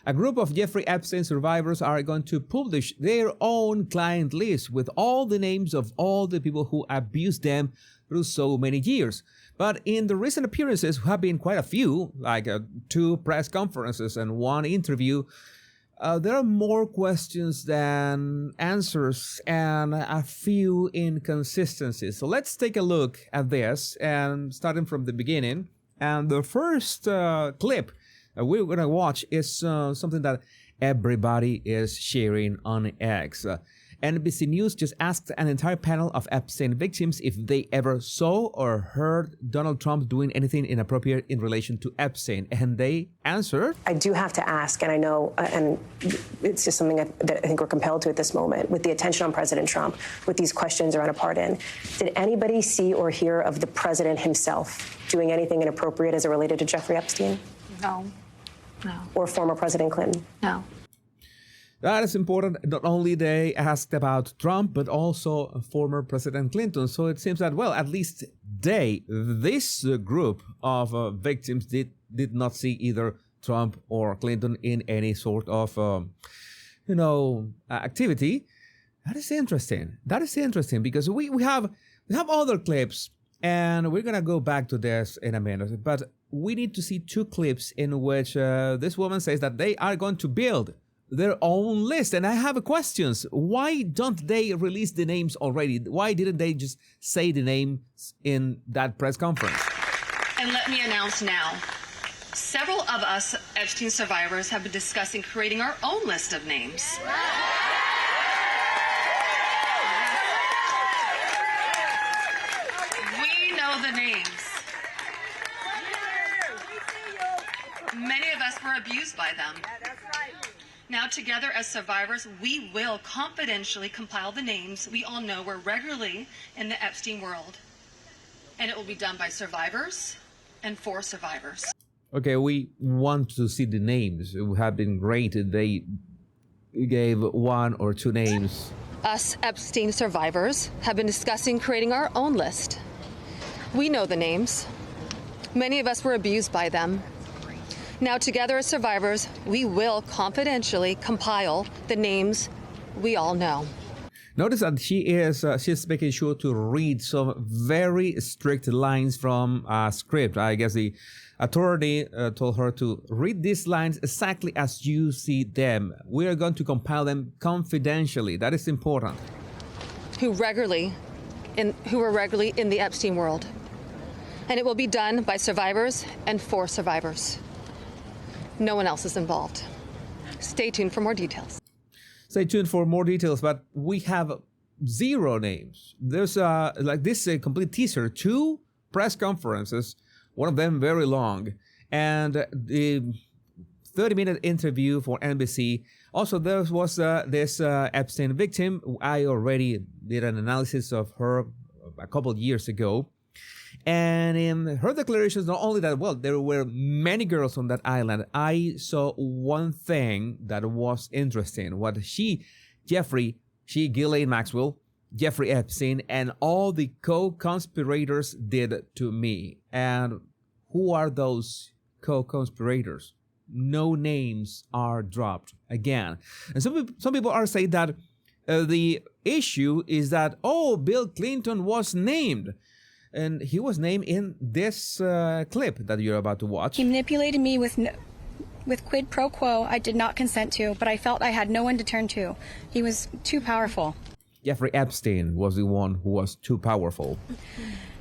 A group of Jeffrey Epstein survivors are going to publish their own client list with all the names of all the people who abused them through so many years. But in the recent appearances, have been quite a few, like 2 press conferences and 1 interview, there are more questions than answers and a few inconsistencies. So let's take a look at this, and starting from the beginning. And the first clip we're going to watch is something that everybody is sharing on X. NBC News just asked an entire panel of Epstein victims if they ever saw or heard Donald Trump doing anything inappropriate in relation to Epstein, and they answered. I do have to ask, and I know, and it's just something that I think we're compelled to at this moment, with the attention on President Trump, with these questions around a pardon. Did anybody see or hear of the president himself doing anything inappropriate as it related to Jeffrey Epstein? No. No. Or former President Clinton? No. That is important. Not only they asked about Trump, but also former President Clinton. So it seems that, well, at least this group of victims did not see either Trump or Clinton in any sort of, activity. That is interesting. That is interesting because we have other clips, and we're going to go back to this in a minute. But we need to see 2 clips in which this woman says that they are going to build their own list. And I have questions. Why don't they release the names already? Why didn't they just say the names in that press conference? And let me announce now, several of us Epstein survivors have been discussing creating our own list of names. We know the names. Many of us were abused by them. Now, together as survivors, we will confidentially compile the names we all know were regularly in the Epstein world. And it will be done by survivors and for survivors. Okay, we want to see the names. It would have been great if they gave 1 or 2 names. Us Epstein survivors have been discussing creating our own list. We know the names. Many of us were abused by them. Now, together as survivors, we will confidentially compile the names we all know. Notice that she's making sure to read some very strict lines from a script. I guess the attorney told her to read these lines exactly as you see them. We are going to compile them confidentially. That is important. Who were regularly in the Epstein world. And it will be done by survivors and for survivors. No one else is involved. Stay tuned for more details. Stay tuned for more details, but we have 0 names. There's a complete teaser, 2 press conferences, one of them very long, and the 30-minute interview for NBC. Also, there was this Epstein victim. I already did an analysis of her a couple of years ago. And in her declarations, not only that, well, there were many girls on that island. I saw one thing that was interesting. What Ghislaine Maxwell, Jeffrey Epstein, and all the co-conspirators did to me. And who are those co-conspirators? No names are dropped again. And some people are saying that the issue is that, Bill Clinton was named. And he was named in this clip that you're about to watch. He manipulated me with quid pro quo I did not consent to, but I felt I had no one to turn to. He was too powerful. Jeffrey Epstein was the one who was too powerful.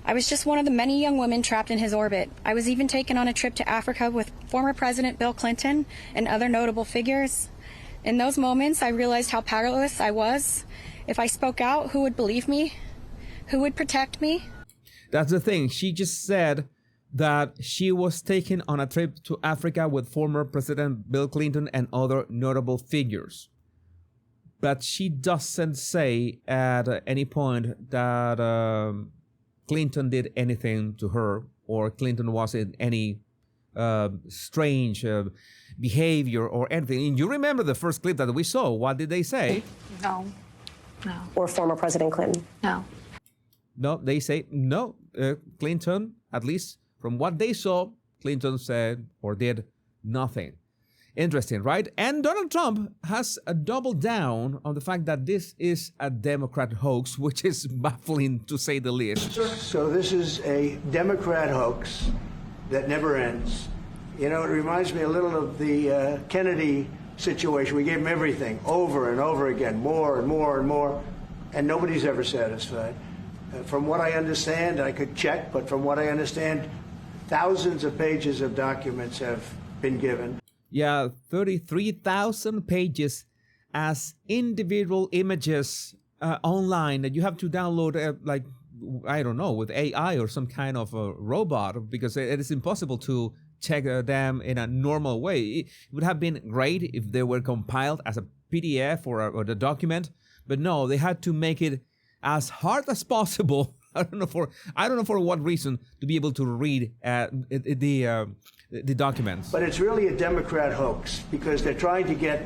I was just one of the many young women trapped in his orbit. I was even taken on a trip to Africa with former President Bill Clinton and other notable figures. In those moments, I realized how powerless I was. If I spoke out, who would believe me? Who would protect me? That's the thing. She just said that she was taken on a trip to Africa with former President Bill Clinton and other notable figures. But she doesn't say at any point that Clinton did anything to her or Clinton was in any strange behavior or anything. And you remember the first clip that we saw. What did they say? No. No. Or former President Clinton? No. No, they say no. Clinton, at least from what they saw, Clinton said or did nothing. Interesting, right? And Donald Trump has doubled down on the fact that this is a Democrat hoax, which is baffling to say the least. So this is a Democrat hoax that never ends. You know, it reminds me a little of the Kennedy situation. We gave him everything over and over again, more and more and more, and nobody's ever satisfied. From what I understand, I could check, but from what I understand, thousands of pages of documents have been given. Yeah, 33,000 pages as individual images online that you have to download, like, I don't know, with AI or some kind of a robot, because it is impossible to check them in a normal way. It would have been great if they were compiled as a PDF or the document, but no, they had to make it as hard as possible. I don't know for what reason, to be able to read the documents. But it's really a Democrat hoax because they're trying to get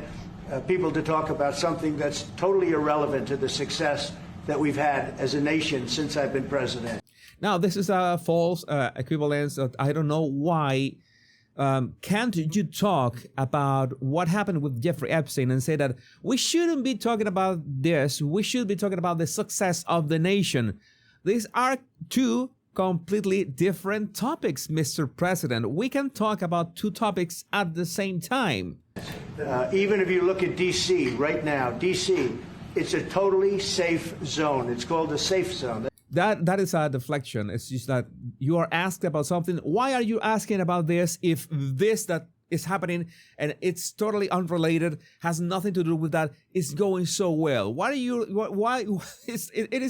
people to talk about something that's totally irrelevant to the success that we've had as a nation since I've been president. Now, this is a false equivalence. I don't know why. Can't you talk about what happened with Jeffrey Epstein and say that we shouldn't be talking about this? We should be talking about the success of the nation. These are two completely different topics, Mr. President. We can talk about two topics at the same time. Even if you look at D.C. right now, D.C., it's a totally safe zone. It's called a safe zone. That is a deflection. It's just that you are asked about something. Why are you asking about this if this that is happening and it's totally unrelated, has nothing to do with that, is going so well? Why are you? Why? It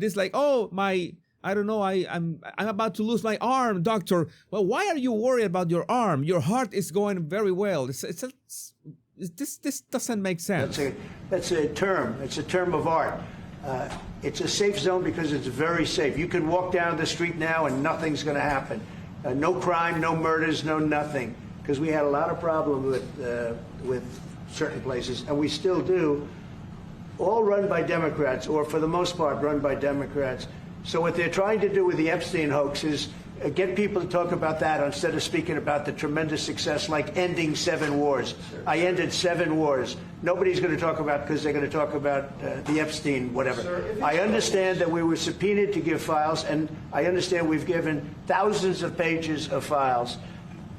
is like, oh, my, I don't know, I'm about to lose my arm, doctor. Well, why are you worried about your arm? Your heart is going very well. This doesn't make sense. That's a term. It's a term of art. It's a safe zone because it's very safe. You can walk down the street now and nothing's going to happen. No crime, no murders, no nothing. Because we had a lot of problems with certain places, and we still do. All run by Democrats, or for the most part run by Democrats. So what they're trying to do with the Epstein hoax is get people to talk about that instead of speaking about the tremendous success like ending 7 wars. I ended 7 wars. Nobody's going to talk about because they're going to talk about the Epstein whatever. I understand that we were subpoenaed to give files, and I understand we've given thousands of pages of files.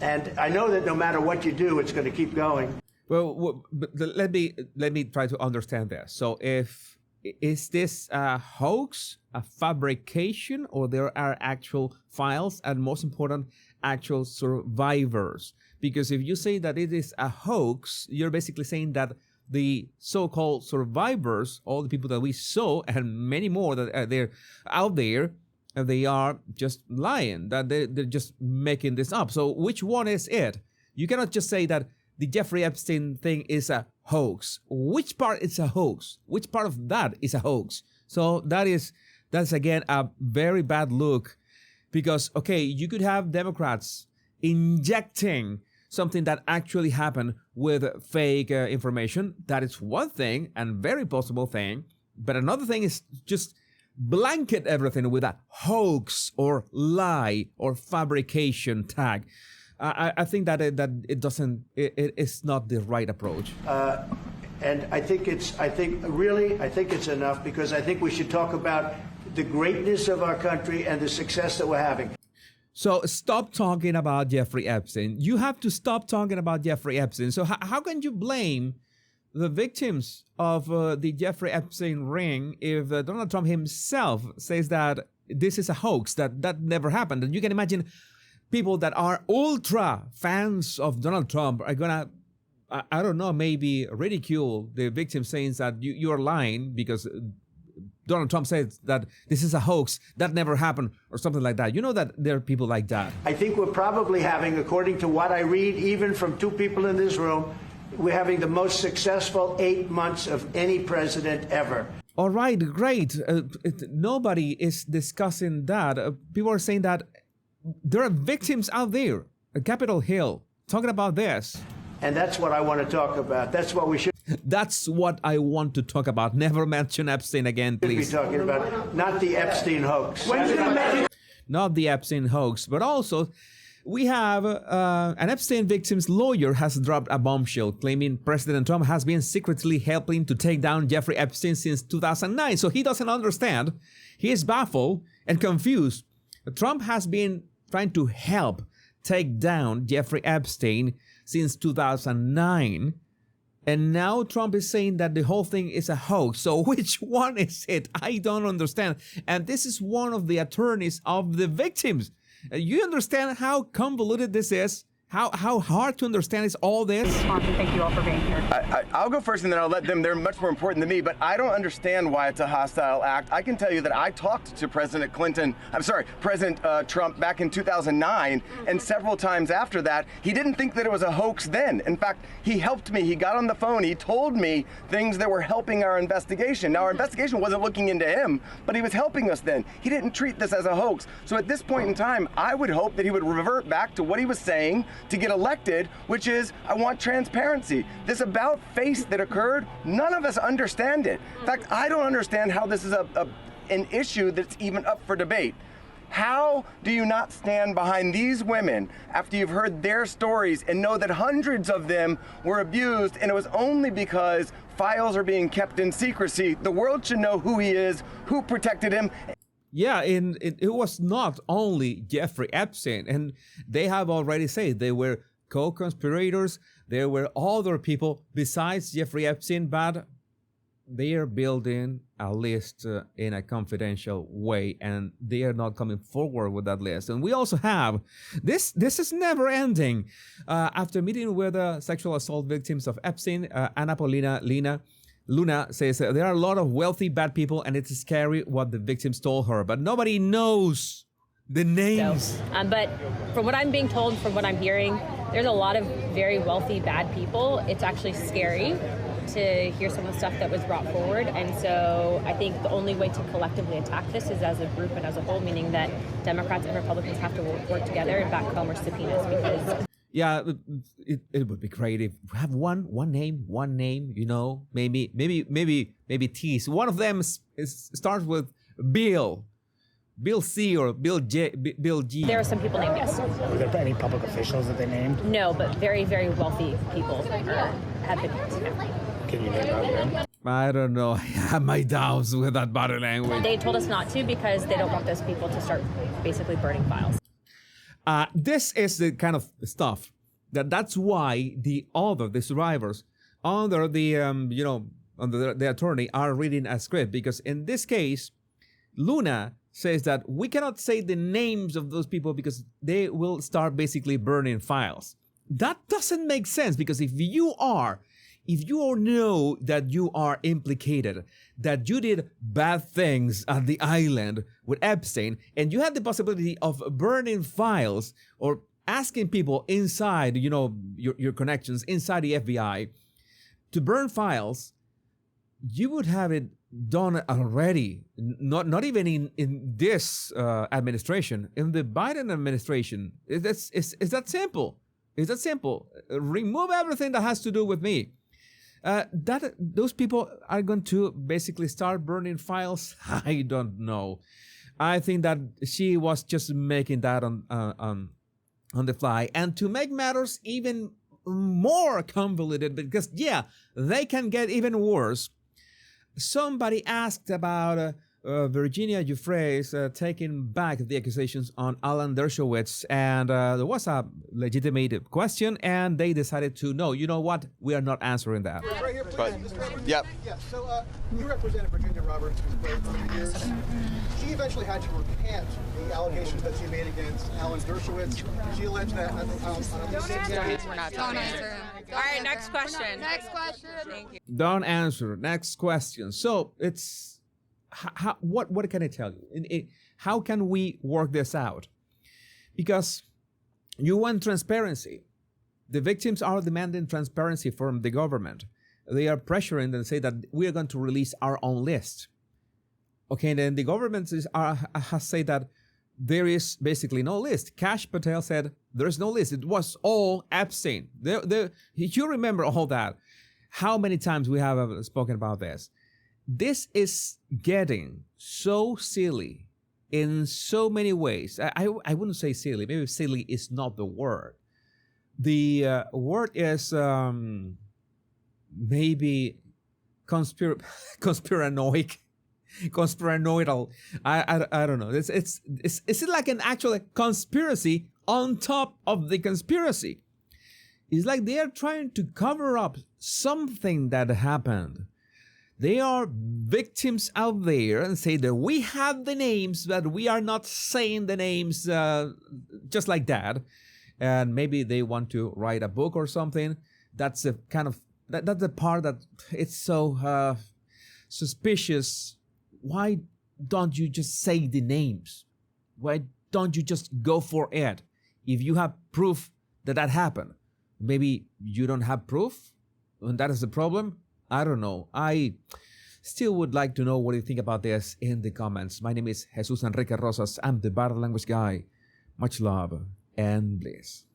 And I know that no matter what you do, it's going to keep going. Well, but let me try to understand this. So is this a hoax, a fabrication, or there are actual files and, most important, actual survivors? Because if you say that it is a hoax, you're basically saying that the so-called survivors, all the people that we saw and many more that are there out there, they are just lying, that they're just making this up. So which one is it? You cannot just say that the Jeffrey Epstein thing is a hoax. Which part is a hoax? Which part of that is a hoax? So that's again a very bad look, because, okay, you could have Democrats injecting something that actually happened with fake information. That is one thing, and very possible thing. But another thing is just blanket everything with a hoax or lie or fabrication tag. I think that it is not the right approach. And I think it's enough, because I think we should talk about the greatness of our country and the success that we're having. So stop talking about Jeffrey Epstein. You have to stop talking about Jeffrey Epstein. So how can you blame the victims of the Jeffrey Epstein ring if Donald Trump himself says that this is a hoax, that never happened? And you can imagine people that are ultra fans of Donald Trump are gonna, I don't know, maybe ridicule the victim, saying that you're lying because Donald Trump says that this is a hoax, that never happened, or something like that. You know that there are people like that. I think we're probably having, according to what I read, even from 2 people in this room, we're having the most successful 8 months of any president ever. All right, great. Nobody is discussing that. People are saying that there are victims out there at Capitol Hill talking about this. And that's what I want to talk about. That's what we should That's what I want to talk about. Never mention Epstein again, please. be talking about, not the Epstein hoax. Not the Epstein hoax, but also We have an Epstein victim's lawyer has dropped a bombshell claiming President Trump has been secretly helping to take down Jeffrey Epstein since 2009. So he doesn't understand. He is baffled and confused. Trump has been trying to help take down Jeffrey Epstein since 2009. And now Trump is saying that the whole thing is a hoax. So which one is it? I don't understand. And this is one of the attorneys of the victims. You understand how convoluted this is? How hard to understand is all this? Thank you all for being here. I'll go first and then I'll let them. They're much more important than me, but I don't understand why it's a hostile act. I can tell you that I talked to President Trump back in 2009, and several times after that. He didn't think that it was a hoax then. In fact, he helped me. He got on the phone. He told me things that were helping our investigation. Now, our investigation wasn't looking into him, but he was helping us then. He didn't treat this as a hoax. So at this point in time, I would hope that he would revert back to what he was saying to get elected, which is, I want transparency. This about face that occurred, none of us understand it. In fact, I don't understand how this is an issue that's even up for debate. How do you not stand behind these women after you've heard their stories and know that hundreds of them were abused, and it was only because files are being kept in secrecy? The world should know who he is, who protected him. Yeah, and it was not only Jeffrey Epstein, and they have already said they were co-conspirators. There were other people besides Jeffrey Epstein, but they are building a list in a confidential way, and they are not coming forward with that list. And we also have this is never ending. After meeting with sexual assault victims of Epstein, Anna Paulina Luna says there are a lot of wealthy bad people, and it's scary what the victims told her, but nobody knows the names. But from what I'm being told, from what I'm hearing, there's a lot of very wealthy bad people. It's actually scary to hear some of the stuff that was brought forward. And so I think the only way to collectively attack this is as a group and as a whole, meaning that Democrats and Republicans have to work together and back home or subpoenas, because yeah, it would be great if we have one name, you know, maybe T's. One of them starts with Bill C or Bill G. There are some people named, yes. Were there any public officials that they named? No, but very, very wealthy people have been named. Can you name out them? I don't know. I have my doubts with that body language. They told us not to because they don't want those people to start basically burning files. This is the kind of stuff that's why the survivors, under the under the attorney, are reading a script, because in this case, Luna says that we cannot say the names of those people because they will start basically burning files. That doesn't make sense, because if you know that you are implicated, that you did bad things at the island with Epstein, and you had the possibility of burning files or asking people inside, your connections inside the FBI to burn files, you would have it done already. Not even in this administration, in the Biden administration. It's that simple. It's that simple. Remove everything that has to do with me. Those people are going to basically start burning files. I don't know. I think that she was just making that on the fly, and to make matters even more convoluted, because they can get even worse. Somebody asked about Virginia Giuffre's taking back the accusations on Alan Dershowitz, and there was a legitimate question, and they decided to, no, you know what, we are not answering that. Right here, yep. Yeah, so you represented Virginia Roberts, who's played for many years. She eventually had to recant the allegations that she made against Alan Dershowitz. She alleged that on We're not talking. All right, next question. Next question. Thank you. Don't answer. Next question. So it's what can I tell you? How can we work this out? Because you want transparency. The victims are demanding transparency from the government. They are pressuring and say that we are going to release our own list. Okay, and then the government has said that there is basically no list. Kash Patel said there's no list. It was all Epstein. You remember all that. How many times we have spoken about this? This is getting so silly in so many ways. I wouldn't say silly. Maybe silly is not the word. The word is maybe conspiranoic, conspiranoidal. I don't know. Is it like an actual conspiracy on top of the conspiracy? It's like they are trying to cover up something that happened. They are victims out there and say that we have the names, but we are not saying the names just like that. And maybe they want to write a book or something. That's a kind of that's the part that it's so suspicious. Why don't you just say the names? Why don't you just go for it? If you have proof that happened, maybe you don't have proof, and that is the problem. I don't know. I still would like to know what you think about this in the comments. My name is Jesus Enrique Rosas. I'm the Bad Language Guy. Much love and bliss.